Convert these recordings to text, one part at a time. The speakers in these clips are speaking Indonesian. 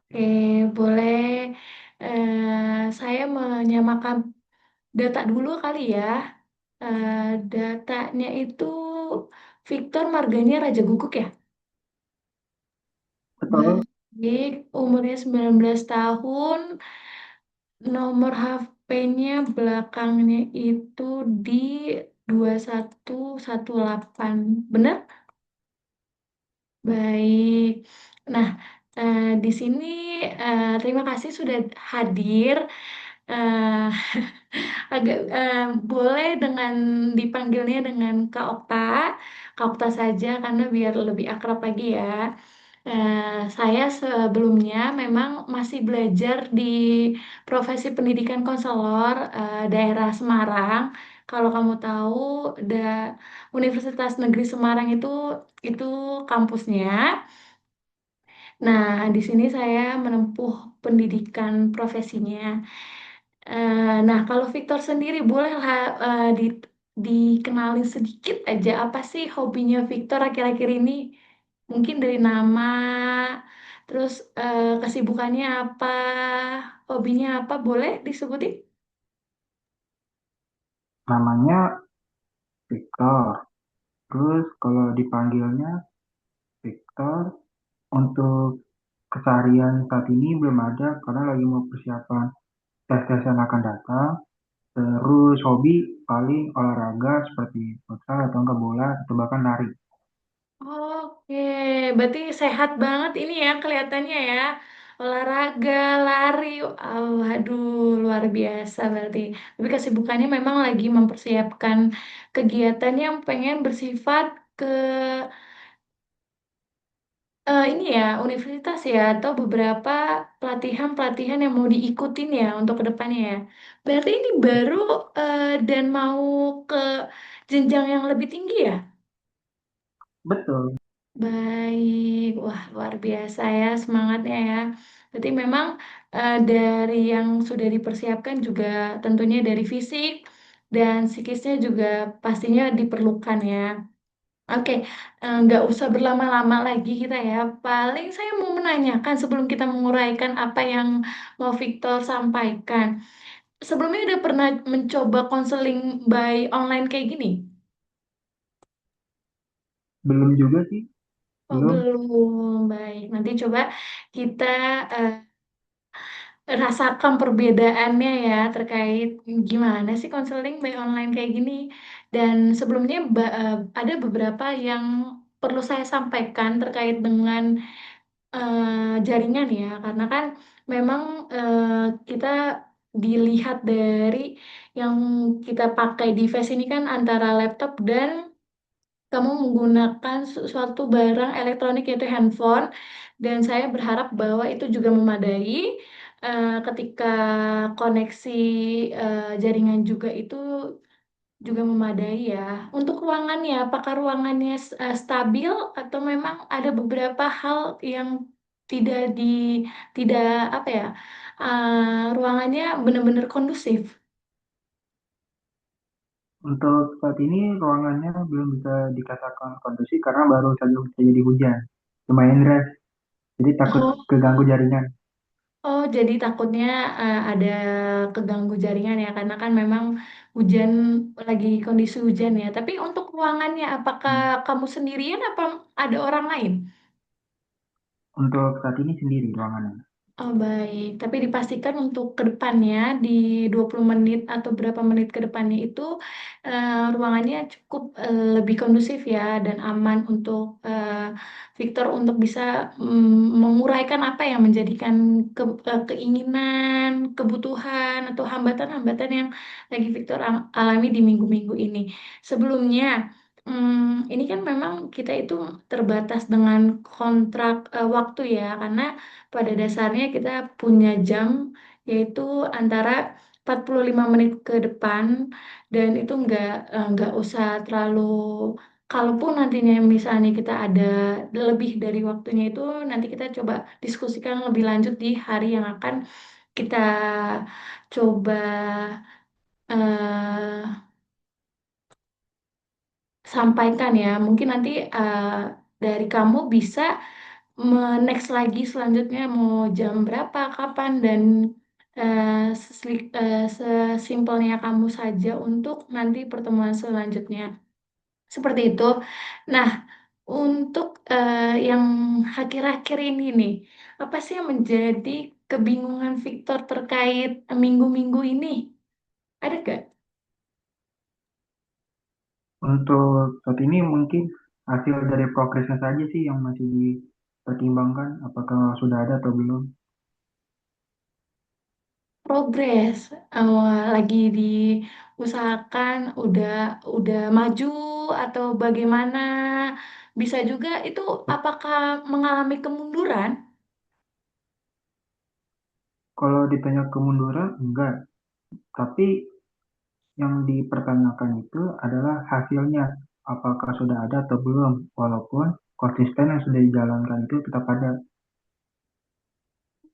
Oke, boleh saya menyamakan data dulu kali ya. Datanya itu Victor Marganya Raja Guguk ya? Betul. Baik, umurnya 19 tahun, nomor HP-nya belakangnya itu di 2118. Benar? Baik. Nah, di sini terima kasih sudah hadir. Eh, agak boleh dengan dipanggilnya dengan Kak Okta, Kak Okta saja karena biar lebih akrab lagi ya. Saya sebelumnya memang masih belajar di profesi pendidikan konselor daerah Semarang. Kalau kamu tahu, Universitas Negeri Semarang itu kampusnya. Nah, di sini saya menempuh pendidikan profesinya. Nah, kalau Victor sendiri bolehlah dikenalin sedikit aja apa sih hobinya Victor akhir-akhir ini? Mungkin dari nama, terus kesibukannya apa, hobinya apa, boleh disebutin? Namanya Victor. Terus kalau dipanggilnya Victor, untuk keseharian saat ini belum ada karena lagi mau persiapan tes-tes yang akan datang. Terus hobi paling olahraga seperti futsal atau enggak bola atau bahkan lari. Oke, berarti sehat banget ini ya kelihatannya ya. Olahraga, lari, oh, aduh luar biasa berarti. Tapi kesibukannya memang lagi mempersiapkan kegiatan yang pengen bersifat ke ini ya, universitas ya, atau beberapa pelatihan-pelatihan yang mau diikutin ya untuk kedepannya ya. Berarti ini baru dan mau ke jenjang yang lebih tinggi ya? Betul. Baik, wah luar biasa ya semangatnya ya. Berarti memang dari yang sudah dipersiapkan juga tentunya dari fisik dan psikisnya juga pastinya diperlukan ya. Oke, nggak usah berlama-lama lagi kita ya. Paling saya mau menanyakan sebelum kita menguraikan apa yang mau Victor sampaikan. Sebelumnya udah pernah mencoba konseling by online kayak gini? Belum juga sih, Oh, belum. belum. Baik, nanti coba kita eh, rasakan perbedaannya ya terkait gimana sih konseling by online kayak gini. Dan sebelumnya ada beberapa yang perlu saya sampaikan terkait dengan jaringan ya, karena kan memang kita dilihat dari yang kita pakai device ini kan antara laptop dan kamu menggunakan suatu barang elektronik yaitu handphone, dan saya berharap bahwa itu juga memadai ketika koneksi jaringan juga itu juga memadai ya. Untuk ruangannya, apakah ruangannya stabil atau memang ada beberapa hal yang tidak di tidak apa ya, ruangannya benar-benar kondusif? Untuk saat ini ruangannya belum bisa dikatakan kondusif karena baru saja terjadi hujan. Lumayan deras, jadi takut keganggu Oh, jaringan. oh, jadi takutnya ada keganggu jaringan ya, karena kan memang hujan, lagi kondisi hujan ya. Tapi untuk ruangannya, apakah Hmm. kamu sendirian apa ada orang lain? Untuk saat ini sendiri ruangannya. Oh baik, tapi dipastikan untuk ke depannya di 20 menit atau berapa menit ke depannya itu ruangannya cukup lebih kondusif ya dan aman untuk Victor untuk bisa menguraikan apa yang menjadikan keinginan, kebutuhan atau hambatan-hambatan yang lagi Victor alami di minggu-minggu ini. Sebelumnya, ini kan memang kita itu terbatas dengan kontrak waktu ya, karena pada dasarnya kita punya jam yaitu antara 45 menit ke depan, dan itu nggak usah terlalu, kalaupun nantinya misalnya kita ada lebih dari waktunya itu nanti kita coba diskusikan lebih lanjut di hari yang akan kita coba eh, sampaikan ya. Mungkin nanti dari kamu bisa next lagi selanjutnya mau jam berapa, kapan, dan sesimpelnya kamu saja untuk nanti pertemuan selanjutnya. Seperti itu. Nah, untuk yang akhir-akhir ini nih, apa sih yang menjadi kebingungan Victor terkait minggu-minggu ini? Ada gak? Untuk saat ini mungkin hasil dari progresnya saja sih yang masih dipertimbangkan, apakah sudah ada atau belum. Progres, lagi diusahakan, udah maju atau bagaimana? Bisa juga itu apakah mengalami kemunduran? Kalau ditanya kemunduran, enggak. Tapi yang dipertanyakan itu adalah hasilnya, apakah sudah ada atau belum. Walaupun konsisten yang sudah dijalankan itu tetap ada.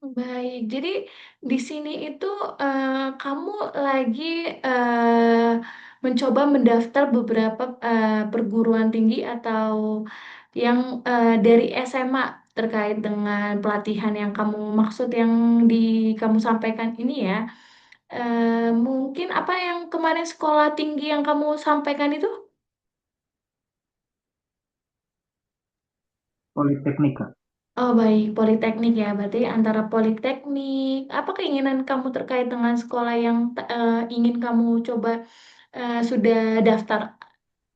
Baik, jadi di sini itu kamu lagi eh, mencoba mendaftar beberapa perguruan tinggi atau yang dari SMA terkait dengan pelatihan yang kamu maksud yang di kamu sampaikan ini ya. Mungkin apa yang kemarin sekolah tinggi yang kamu sampaikan itu? Politeknik, Kak. Oh baik, politeknik ya. Berarti antara politeknik, apa keinginan kamu terkait dengan sekolah yang ingin kamu coba sudah daftar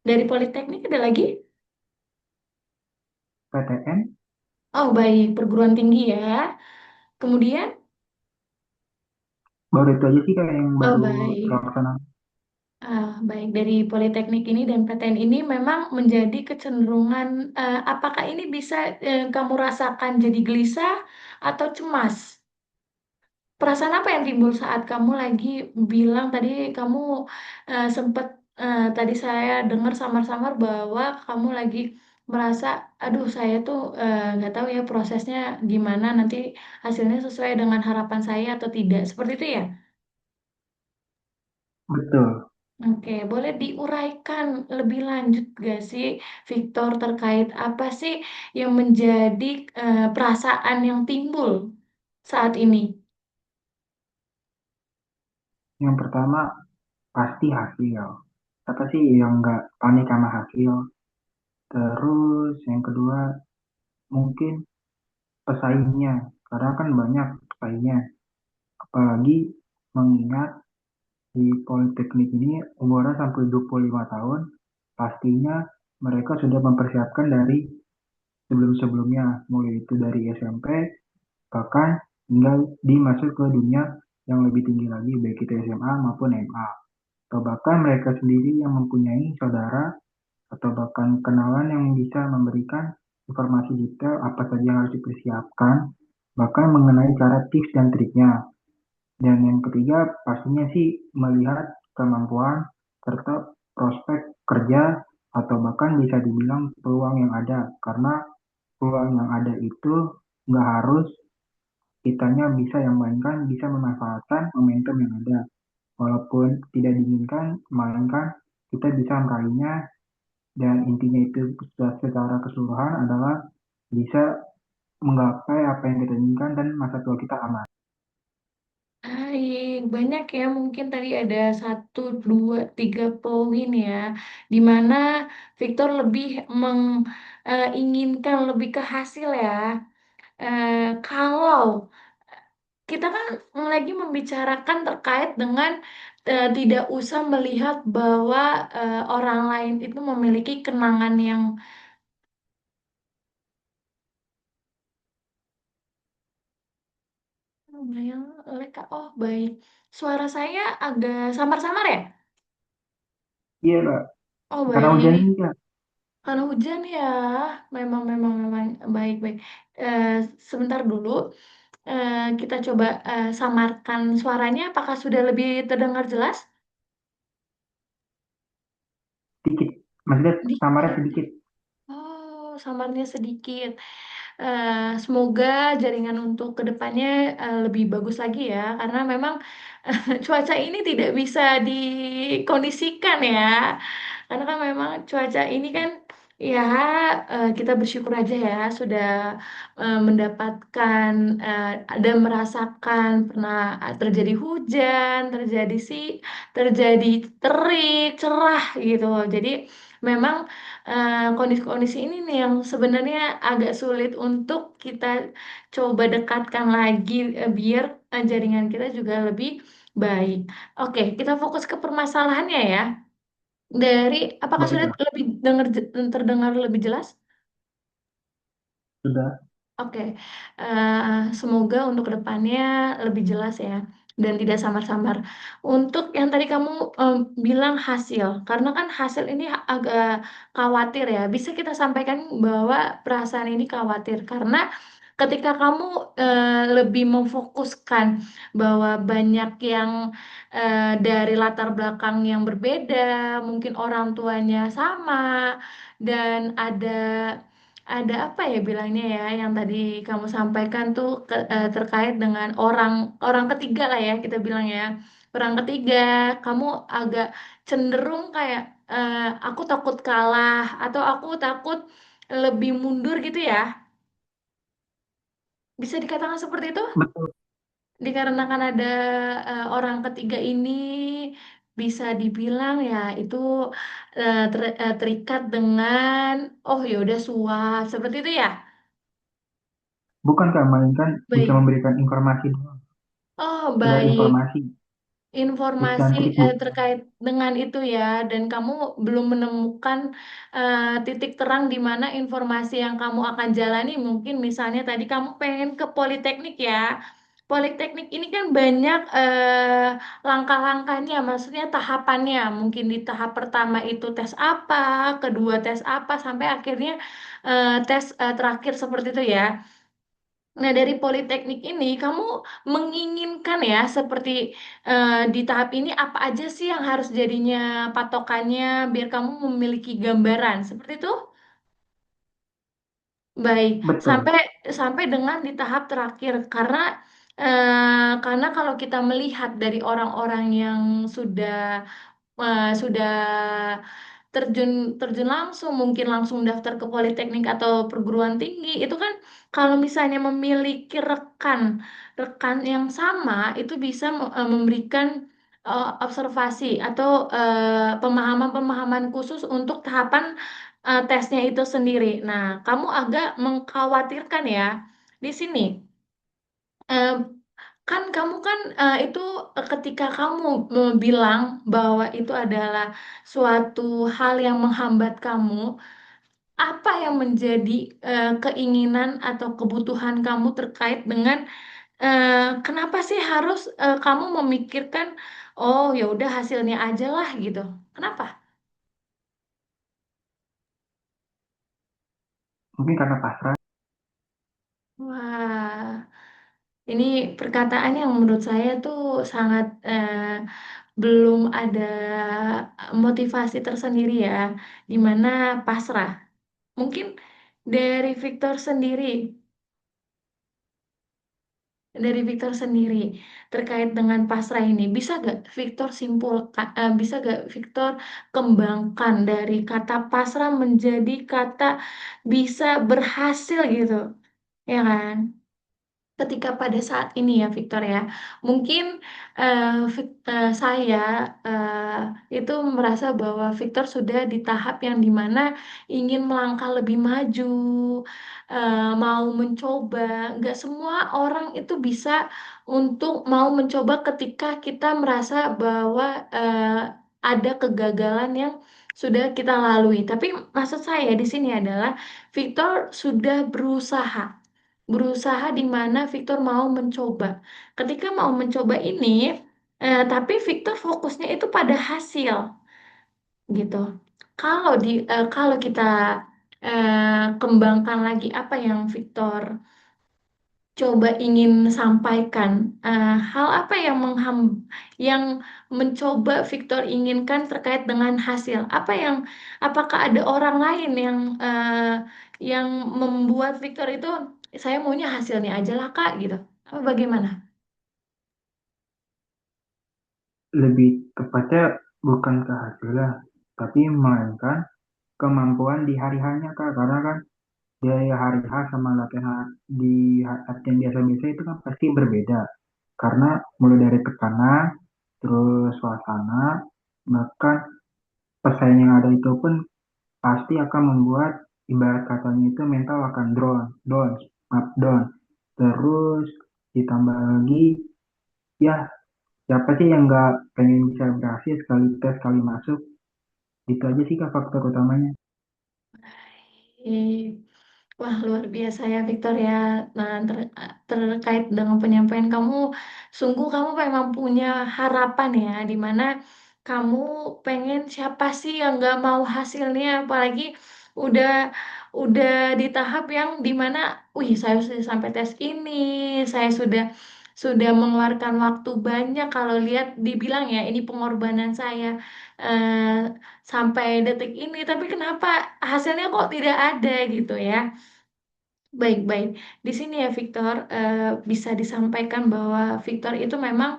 dari politeknik ada lagi? PTN, Oh baik, perguruan tinggi ya. Kemudian, baru itu aja sih kayak yang oh baru baik. terlaksana. Baik dari politeknik ini dan PTN ini memang menjadi kecenderungan, apakah ini bisa kamu rasakan jadi gelisah atau cemas? Perasaan apa yang timbul saat kamu lagi bilang tadi kamu sempat tadi saya dengar samar-samar bahwa kamu lagi merasa, aduh saya tuh nggak tahu ya prosesnya gimana nanti hasilnya sesuai dengan harapan saya atau tidak. Seperti itu ya? Betul. Oke, boleh diuraikan lebih lanjut gak sih, Victor, terkait apa sih yang menjadi perasaan yang timbul saat ini? Yang pertama pasti hasil. Kata sih yang nggak panik sama hasil. Terus yang kedua mungkin pesaingnya. Karena kan banyak pesaingnya. Apalagi mengingat di Politeknik ini umurnya sampai 25 tahun. Pastinya mereka sudah mempersiapkan dari sebelum-sebelumnya. Mulai itu dari SMP, bahkan hingga dimasuk ke dunia yang lebih tinggi lagi, baik itu SMA maupun MA. Atau bahkan mereka sendiri yang mempunyai saudara atau bahkan kenalan yang bisa memberikan informasi detail apa saja yang harus dipersiapkan, bahkan mengenai cara tips dan triknya. Dan yang ketiga, pastinya sih melihat kemampuan serta prospek kerja atau bahkan bisa dibilang peluang yang ada. Karena peluang yang ada itu nggak harus kitanya bisa yang mainkan, bisa memanfaatkan momentum yang ada. Walaupun tidak diinginkan, melainkan kita bisa meraihnya dan intinya itu secara keseluruhan adalah bisa menggapai apa yang kita inginkan dan masa tua kita aman. Baik, banyak ya mungkin tadi ada satu, dua, tiga poin ya, di mana Victor lebih menginginkan lebih ke hasil ya. Kalau kita kan lagi membicarakan terkait dengan tidak usah melihat bahwa orang lain itu memiliki kenangan yang lumayan leka. Oh baik, suara saya agak samar-samar ya? Iya, Kak. Oh Karena hujan baik. ini, Kak. Kalau hujan ya, memang baik-baik. Eh, Sebentar dulu, kita coba samarkan suaranya. Apakah sudah lebih terdengar jelas? Sedikit. Maksudnya samarnya Dikit. sedikit. Oh, samarnya sedikit. Semoga jaringan untuk kedepannya lebih bagus lagi ya, karena memang cuaca ini tidak bisa dikondisikan ya, karena kan memang cuaca ini kan Ya, kita bersyukur aja ya sudah mendapatkan dan merasakan pernah terjadi hujan, terjadi terik, cerah gitu. Jadi memang kondisi-kondisi ini nih yang sebenarnya agak sulit untuk kita coba dekatkan lagi biar jaringan kita juga lebih baik. Oke, kita fokus ke permasalahannya ya. Apakah sudah Baiklah, lebih terdengar lebih jelas? sudah. Oke, semoga untuk kedepannya lebih jelas ya dan tidak samar-samar. Untuk yang tadi kamu bilang hasil, karena kan hasil ini agak khawatir ya. Bisa kita sampaikan bahwa perasaan ini khawatir karena ketika kamu lebih memfokuskan bahwa banyak yang dari latar belakang yang berbeda, mungkin orang tuanya sama dan ada apa ya bilangnya ya yang tadi kamu sampaikan tuh terkait dengan orang orang ketiga lah ya kita bilang ya orang ketiga kamu agak cenderung kayak aku takut kalah atau aku takut lebih mundur gitu ya bisa dikatakan seperti itu Betul. dikarenakan ada orang ketiga ini bisa dibilang ya itu terikat dengan oh ya udah suap seperti itu ya Bukan Kak, melainkan bisa baik. memberikan informasi doang. Oh, Sekedar baik. informasi. Informasi Bukan trik bukan. terkait dengan itu ya, dan kamu belum menemukan titik terang di mana informasi yang kamu akan jalani. Mungkin misalnya tadi kamu pengen ke Politeknik ya. Politeknik ini kan banyak langkah-langkahnya, maksudnya tahapannya. Mungkin di tahap pertama itu tes apa, kedua tes apa, sampai akhirnya tes terakhir seperti itu ya. Nah, dari politeknik ini kamu menginginkan ya seperti di tahap ini apa aja sih yang harus jadinya patokannya biar kamu memiliki gambaran seperti itu? Baik, Betul. sampai sampai dengan di tahap terakhir karena kalau kita melihat dari orang-orang yang sudah terjun terjun langsung mungkin langsung daftar ke politeknik atau perguruan tinggi itu kan kalau misalnya memiliki rekan rekan yang sama itu bisa memberikan observasi atau pemahaman-pemahaman khusus untuk tahapan tesnya itu sendiri. Nah, kamu agak mengkhawatirkan ya di sini. Eh, Kan kamu kan itu ketika kamu bilang bahwa itu adalah suatu hal yang menghambat kamu, apa yang menjadi keinginan atau kebutuhan kamu terkait dengan kenapa sih harus kamu memikirkan, oh ya udah hasilnya aja lah gitu. Kenapa? Mungkin karena pasrah. Wah, ini perkataan yang menurut saya tuh sangat belum ada motivasi tersendiri ya, di mana pasrah. Mungkin dari Victor sendiri, terkait dengan pasrah ini, bisa gak Victor kembangkan dari kata pasrah menjadi kata bisa berhasil gitu, ya kan? Ketika pada saat ini ya Victor ya mungkin saya itu merasa bahwa Victor sudah di tahap yang dimana ingin melangkah lebih maju mau mencoba nggak semua orang itu bisa untuk mau mencoba ketika kita merasa bahwa ada kegagalan yang sudah kita lalui tapi maksud saya di sini adalah Victor sudah berusaha di mana Victor mau mencoba. Ketika mau mencoba ini, tapi Victor fokusnya itu pada hasil, gitu. Kalau kita kembangkan lagi apa yang Victor coba ingin sampaikan, hal apa yang mencoba Victor inginkan terkait dengan hasil? Apakah ada orang lain yang membuat Victor itu saya maunya hasilnya aja lah Kak gitu. Apa bagaimana? Lebih tepatnya bukan ke hasilnya, tapi melainkan kemampuan di hari hanya Kak, karena kan biaya hari H sama latihan di latihan biasa-biasa itu kan pasti berbeda. Karena mulai dari tekanan, terus suasana, bahkan pesaing yang ada itu pun pasti akan membuat ibarat katanya itu mental akan down, up down. Terus ditambah lagi, ya siapa sih yang nggak pengen bisa berhasil sekali tes sekali masuk? Itu aja sih Kak faktor utamanya. Eh, Wah, luar biasa ya, Victor ya. Nah, terkait dengan penyampaian kamu, sungguh kamu memang punya harapan ya, di mana kamu pengen siapa sih yang nggak mau hasilnya, apalagi udah udah di tahap yang dimana, wih, saya sudah sampai tes ini, saya sudah mengeluarkan waktu banyak. Kalau lihat, dibilang ya, ini pengorbanan saya. eh, Sampai detik ini, tapi kenapa hasilnya kok tidak ada gitu ya. Baik-baik. Di sini ya Victor, bisa disampaikan bahwa Victor itu memang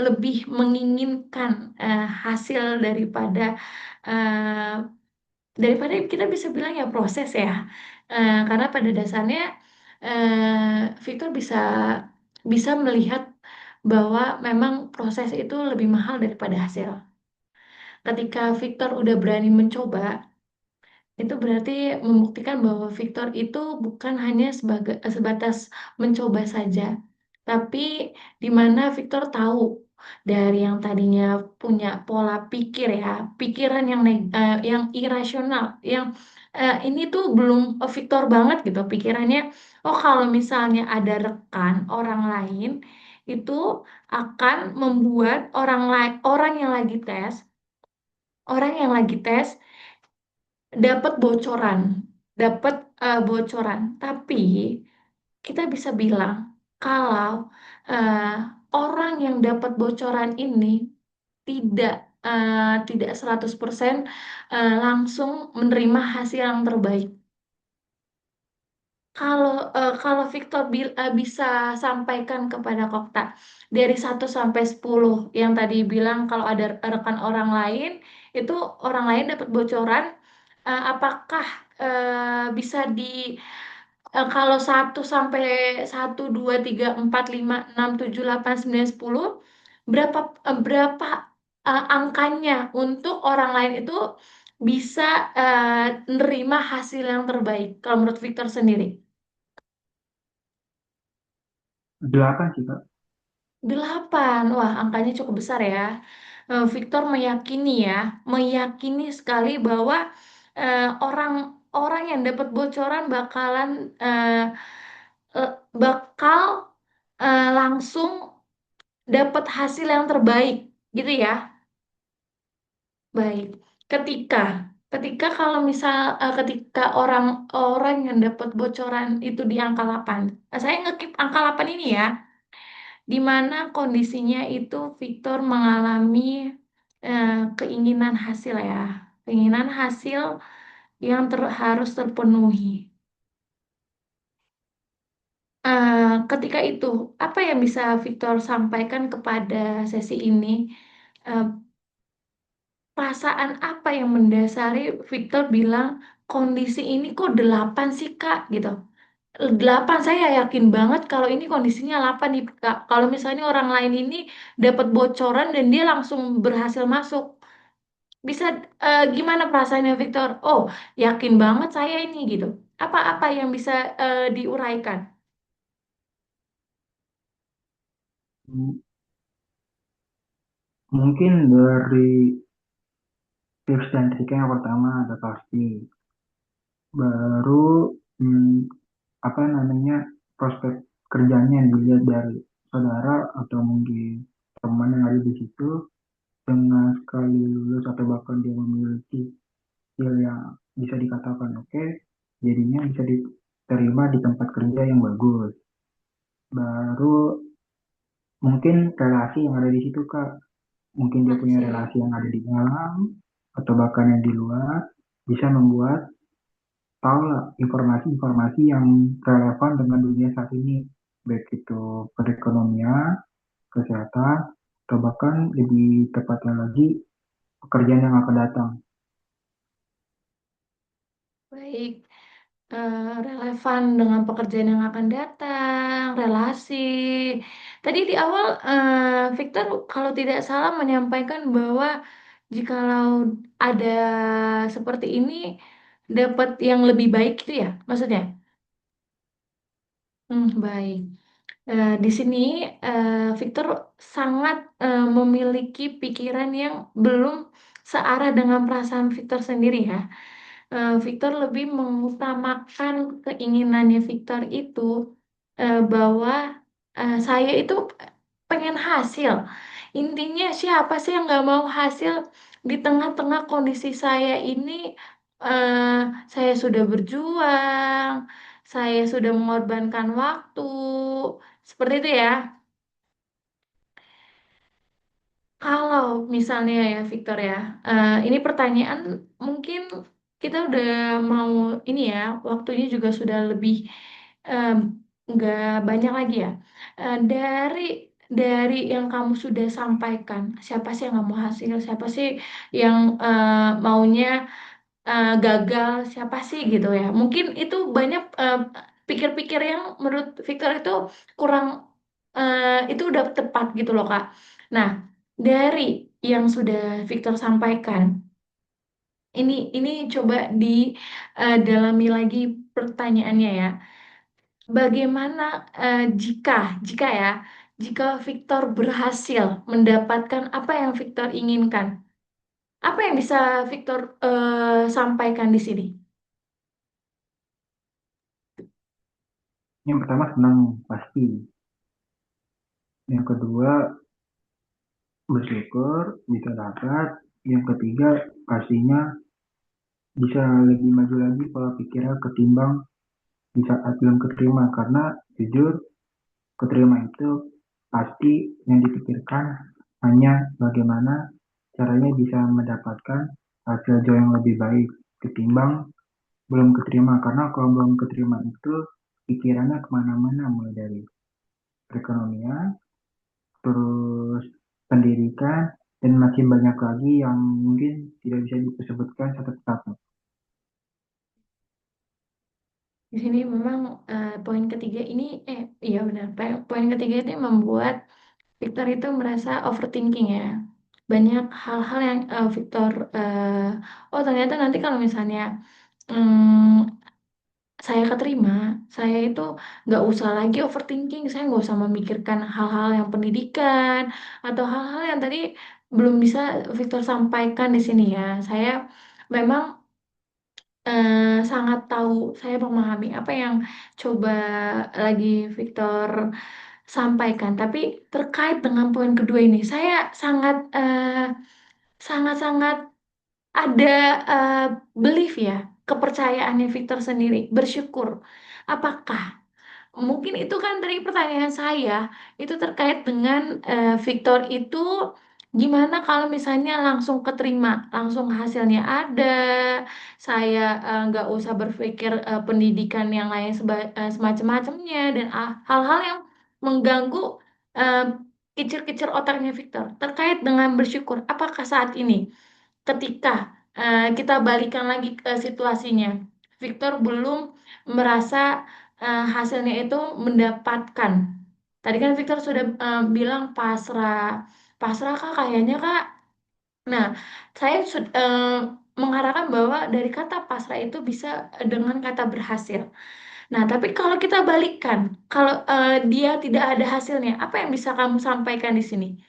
lebih menginginkan hasil eh, daripada kita bisa bilang ya proses ya. Karena pada dasarnya Victor bisa bisa melihat bahwa memang proses itu lebih mahal daripada hasil. Ketika Victor udah berani mencoba, itu berarti membuktikan bahwa Victor itu bukan hanya sebatas mencoba saja, tapi di mana Victor tahu dari yang tadinya punya pola pikir ya, pikiran yang irasional, yang ini tuh belum Victor banget gitu pikirannya. Oh, kalau misalnya ada rekan orang lain itu akan membuat orang yang lagi tes dapat bocoran, dapat bocoran. Tapi kita bisa bilang kalau eh, orang yang dapat bocoran ini tidak tidak 100% langsung menerima hasil yang terbaik. Kalau Victor bisa sampaikan kepada Kokta dari 1 sampai 10 yang tadi bilang kalau ada rekan orang lain itu orang lain dapat bocoran, apakah bisa kalau 1 sampai 1, 2, 3, 4, 5, 6, 7, 8, 9, 10 berapa angkanya untuk orang lain itu bisa nerima hasil yang terbaik kalau menurut Victor sendiri? 8 sih Kak. 8, wah angkanya cukup besar ya. Victor meyakini sekali bahwa orang orang yang dapat bocoran eh, bakal langsung dapat hasil yang terbaik, gitu ya. Baik. Ketika ketika orang-orang yang dapat bocoran itu di angka 8. Saya ngekip angka 8 ini ya, di mana kondisinya itu Victor mengalami keinginan hasil ya, keinginan hasil yang harus terpenuhi. Ketika itu, apa yang bisa Victor sampaikan kepada sesi ini? Eh, Perasaan apa yang mendasari Victor bilang kondisi ini kok 8 sih Kak gitu. 8, saya yakin banget kalau ini kondisinya 8 nih Kak. Kalau misalnya orang lain ini dapat bocoran dan dia langsung berhasil masuk. Bisa gimana perasaannya Victor? Oh, yakin banget saya ini gitu. Apa-apa yang bisa diuraikan? M- Mungkin dari tips dan triknya yang pertama ada pasti. Baru hmm, apa namanya prospek kerjanya yang dilihat dari saudara atau mungkin teman yang ada di situ dengan sekali lulus atau bahkan dia memiliki skill yang bisa dikatakan oke, jadinya bisa diterima di tempat kerja yang bagus. Baru mungkin relasi yang ada di situ Kak, mungkin dia punya Masih. relasi yang ada di dalam atau bahkan yang di luar bisa membuat tahu lah informasi-informasi yang relevan dengan dunia saat ini, baik itu perekonomian, kesehatan, atau bahkan lebih tepatnya lagi pekerjaan yang akan datang. baik. Relevan dengan pekerjaan yang akan datang, relasi. Tadi di awal Victor kalau tidak salah menyampaikan bahwa jikalau ada seperti ini dapat yang lebih baik itu ya, maksudnya. Baik. Di sini Victor sangat memiliki pikiran yang belum searah dengan perasaan Victor sendiri ya. Victor lebih mengutamakan keinginannya Victor itu bahwa saya itu pengen hasil. Intinya siapa sih yang nggak mau hasil di tengah-tengah kondisi saya ini? eh, saya sudah berjuang, saya sudah mengorbankan waktu, seperti itu ya. Kalau misalnya ya Victor ya, ini pertanyaan mungkin kita udah mau ini ya, waktunya juga sudah lebih em, nggak banyak lagi ya. Dari yang kamu sudah sampaikan, siapa sih yang nggak mau hasil? Siapa sih yang maunya gagal? Siapa sih gitu ya? Mungkin itu banyak pikir-pikir yang menurut Victor itu kurang itu udah tepat gitu loh Kak. Nah, dari yang sudah Victor sampaikan, ini coba didalami lagi pertanyaannya ya. Bagaimana jika ya, jika Victor berhasil mendapatkan apa yang Victor inginkan? Apa yang bisa Victor sampaikan di sini? Yang pertama senang pasti. Yang kedua bersyukur bisa dapat. Yang ketiga pastinya bisa lebih maju lagi pola pikirnya ketimbang di saat belum keterima karena jujur keterima itu pasti yang dipikirkan hanya bagaimana caranya bisa mendapatkan hasil jauh yang lebih baik ketimbang belum keterima karena kalau belum keterima itu pikirannya kemana-mana mulai dari perekonomian terus pendidikan dan masih banyak lagi yang mungkin tidak bisa disebutkan satu-satu. Di sini memang poin ketiga ini, iya benar, poin ketiga ini membuat Victor itu merasa overthinking ya. Banyak hal-hal yang Victor, oh ternyata nanti kalau misalnya mm, saya keterima, saya itu nggak usah lagi overthinking, saya nggak usah memikirkan hal-hal yang pendidikan atau hal-hal yang tadi belum bisa Victor sampaikan di sini ya. Saya memang sangat tahu, saya memahami apa yang coba lagi Victor sampaikan. Tapi terkait dengan poin kedua ini, saya sangat-sangat ada eh, belief ya, kepercayaannya Victor sendiri, bersyukur. Apakah mungkin itu kan dari pertanyaan saya itu terkait dengan Victor itu gimana kalau misalnya langsung keterima, langsung hasilnya ada, saya nggak usah berpikir pendidikan yang lain semacam-macamnya dan hal-hal yang mengganggu eh, kicir-kicir otaknya Victor terkait dengan bersyukur. Apakah saat ini ketika kita balikan lagi ke situasinya, Victor belum merasa hasilnya itu mendapatkan. Tadi kan Victor sudah bilang pasrah, pasrah kak kayaknya kak. Nah, saya mengarahkan bahwa dari kata pasrah itu bisa dengan kata berhasil. Nah, tapi kalau kita balikan, kalau dia tidak ada hasilnya, apa yang bisa kamu sampaikan di sini?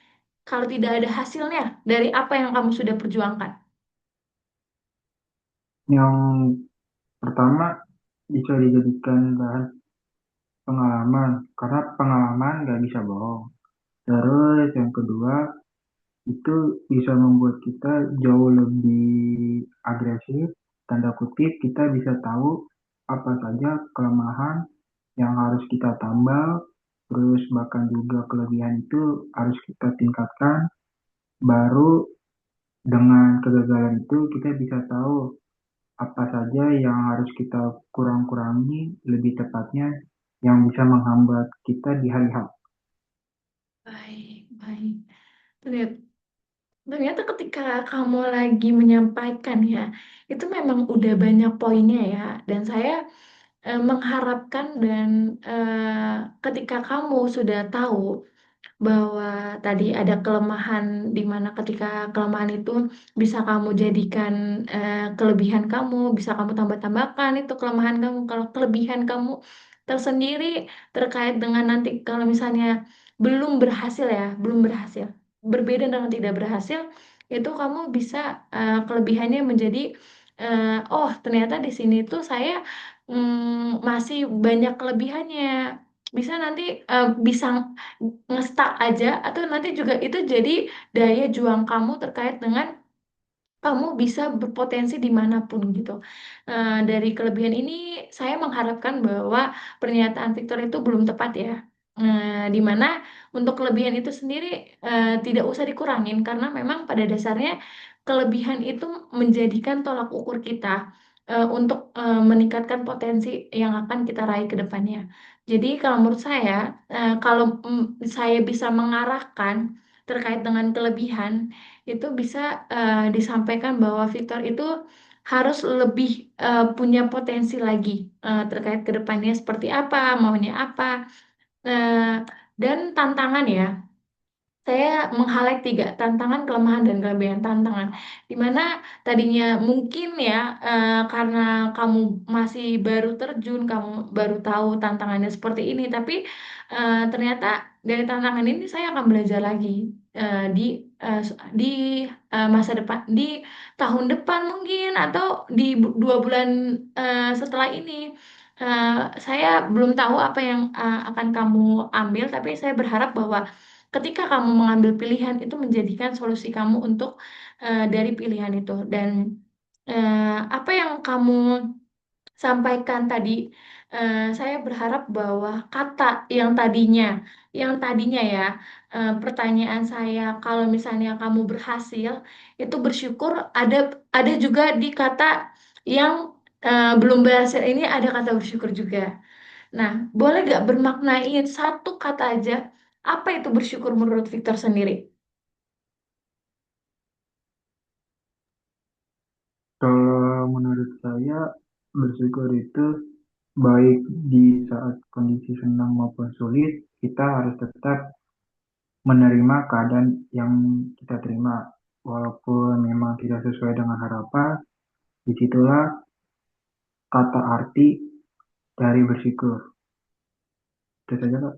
Kalau tidak ada hasilnya dari apa yang kamu sudah perjuangkan. Yang pertama bisa dijadikan bahan pengalaman karena pengalaman nggak bisa bohong. Terus yang kedua itu bisa membuat kita jauh lebih agresif, tanda kutip kita bisa tahu apa saja kelemahan yang harus kita tambah, terus bahkan juga kelebihan itu harus kita tingkatkan, baru dengan kegagalan itu kita bisa tahu apa saja yang harus kita kurang-kurangi, lebih tepatnya yang bisa menghambat kita di hari H. Baik, baik. Lihat. ternyata ketika kamu lagi menyampaikan ya, itu memang udah banyak poinnya ya. Dan saya mengharapkan dan ketika kamu sudah tahu bahwa tadi ada kelemahan di mana ketika kelemahan itu bisa kamu jadikan kelebihan kamu, bisa kamu tambah-tambahkan itu kelemahan kamu. Kalau kelebihan kamu tersendiri terkait dengan nanti kalau misalnya belum berhasil ya, belum berhasil. Berbeda dengan tidak berhasil, itu kamu bisa kelebihannya menjadi oh ternyata di sini tuh saya masih banyak kelebihannya. Bisa nanti bisa ngestak aja atau nanti juga itu jadi daya juang kamu terkait dengan kamu bisa berpotensi dimanapun gitu. Dari kelebihan ini saya mengharapkan bahwa pernyataan Victor itu belum tepat ya. Di mana untuk kelebihan itu sendiri tidak usah dikurangin karena memang pada dasarnya kelebihan itu menjadikan tolak ukur kita untuk meningkatkan potensi yang akan kita raih ke depannya. Jadi kalau menurut saya, kalau saya bisa mengarahkan terkait dengan kelebihan itu bisa disampaikan bahwa Victor itu harus lebih punya potensi lagi terkait ke depannya seperti apa, maunya apa, eh, dan tantangan ya. Saya meng-highlight tiga tantangan, kelemahan, dan kelebihan tantangan. Dimana tadinya mungkin ya karena kamu masih baru terjun, kamu baru tahu tantangannya seperti ini, tapi ternyata dari tantangan ini saya akan belajar lagi di di masa depan, di tahun depan mungkin atau di 2 bulan setelah ini. Eh, saya belum tahu apa yang akan kamu ambil, tapi saya berharap bahwa ketika kamu mengambil pilihan itu menjadikan solusi kamu untuk dari pilihan itu dan apa yang kamu sampaikan tadi saya berharap bahwa kata yang tadinya ya pertanyaan saya kalau misalnya kamu berhasil itu bersyukur ada juga di kata yang belum berhasil ini ada kata bersyukur juga. Nah, boleh gak bermaknain satu kata aja, apa itu bersyukur menurut Victor sendiri? Kalau menurut saya, bersyukur itu baik di saat kondisi senang maupun sulit, kita harus tetap menerima keadaan yang kita terima. Walaupun memang tidak sesuai dengan harapan, disitulah kata arti dari bersyukur. Itu saja, Kak.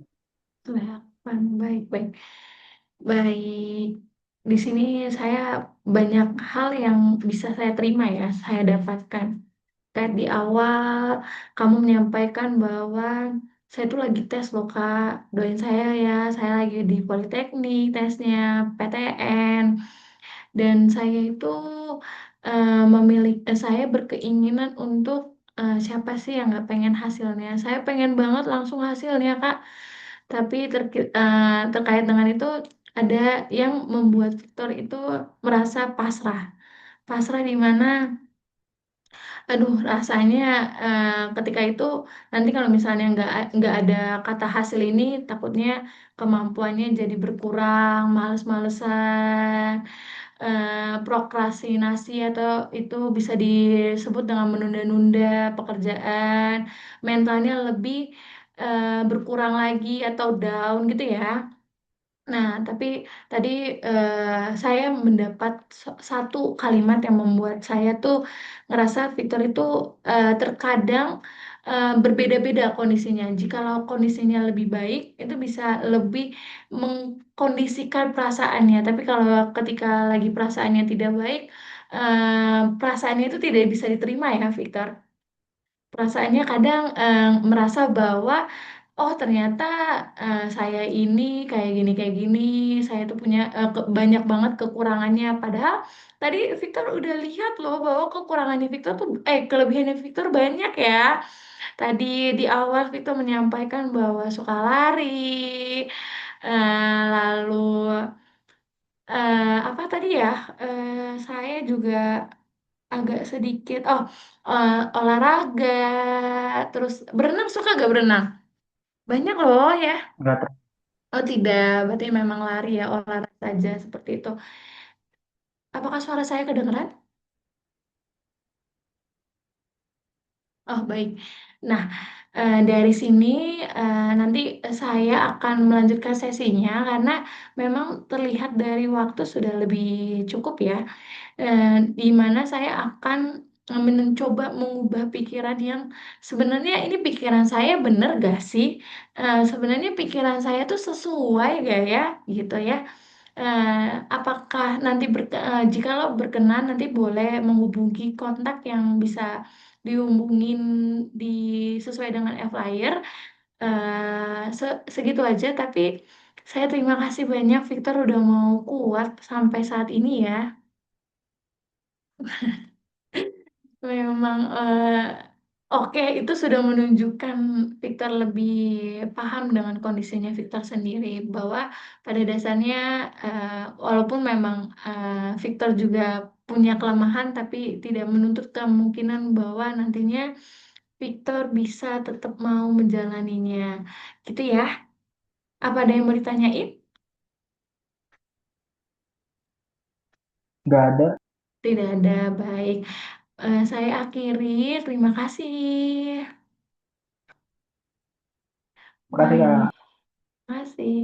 Delapan, baik, baik. Baik, di sini saya banyak hal yang bisa saya terima ya, saya dapatkan. Kayak di awal, kamu menyampaikan bahwa saya tuh lagi tes loh Kak, doain saya lagi di Politeknik, tesnya PTN. Dan saya itu saya berkeinginan untuk siapa sih yang nggak pengen hasilnya? Saya pengen banget langsung hasilnya Kak. Tapi terkait dengan itu ada yang membuat Victor itu merasa pasrah. Pasrah di mana aduh rasanya ketika itu nanti kalau misalnya nggak ada kata hasil ini takutnya kemampuannya jadi berkurang, males-malesan, prokrastinasi atau itu bisa disebut dengan menunda-nunda pekerjaan, mentalnya lebih berkurang lagi atau down gitu ya. Nah, tapi tadi saya mendapat satu kalimat yang membuat saya tuh ngerasa Victor itu terkadang berbeda-beda kondisinya. Jikalau kondisinya lebih baik, itu bisa lebih mengkondisikan perasaannya. Tapi kalau ketika lagi perasaannya tidak baik, perasaannya itu tidak bisa diterima ya, Victor. Perasaannya kadang merasa bahwa oh ternyata saya ini kayak gini, saya tuh punya banyak banget kekurangannya. Padahal tadi Victor udah lihat loh bahwa kekurangannya Victor tuh kelebihannya Victor banyak ya. Tadi di awal Victor menyampaikan bahwa suka lari, lalu apa tadi ya? Saya juga agak sedikit olahraga terus berenang suka gak berenang banyak loh ya. Nggak ter- Oh tidak berarti memang lari ya olahraga saja seperti itu Apakah suara saya kedengeran? Oh, baik. Nah, dari sini, nanti saya akan melanjutkan sesinya karena memang terlihat dari waktu sudah lebih cukup ya, di mana saya akan, mencoba mengubah pikiran yang sebenarnya ini pikiran saya bener gak sih? Sebenarnya pikiran saya tuh sesuai gak ya? Gitu ya. Apakah nanti jikalau berkenan nanti boleh menghubungi kontak yang bisa dihubungin di sesuai dengan e-flyer, segitu aja, tapi saya terima kasih banyak Victor udah mau kuat sampai saat ini ya. Memang, oke, itu sudah menunjukkan Victor lebih paham dengan kondisinya Victor sendiri, bahwa pada dasarnya, walaupun memang, Victor juga punya kelemahan, tapi tidak menuntut kemungkinan bahwa nantinya Victor bisa tetap mau menjalaninya. Gitu ya? Apa ada yang mau ditanyain? Nggak ada. Tidak ada, baik. Saya akhiri, terima kasih. Makasih Bye. Kak. Terima kasih.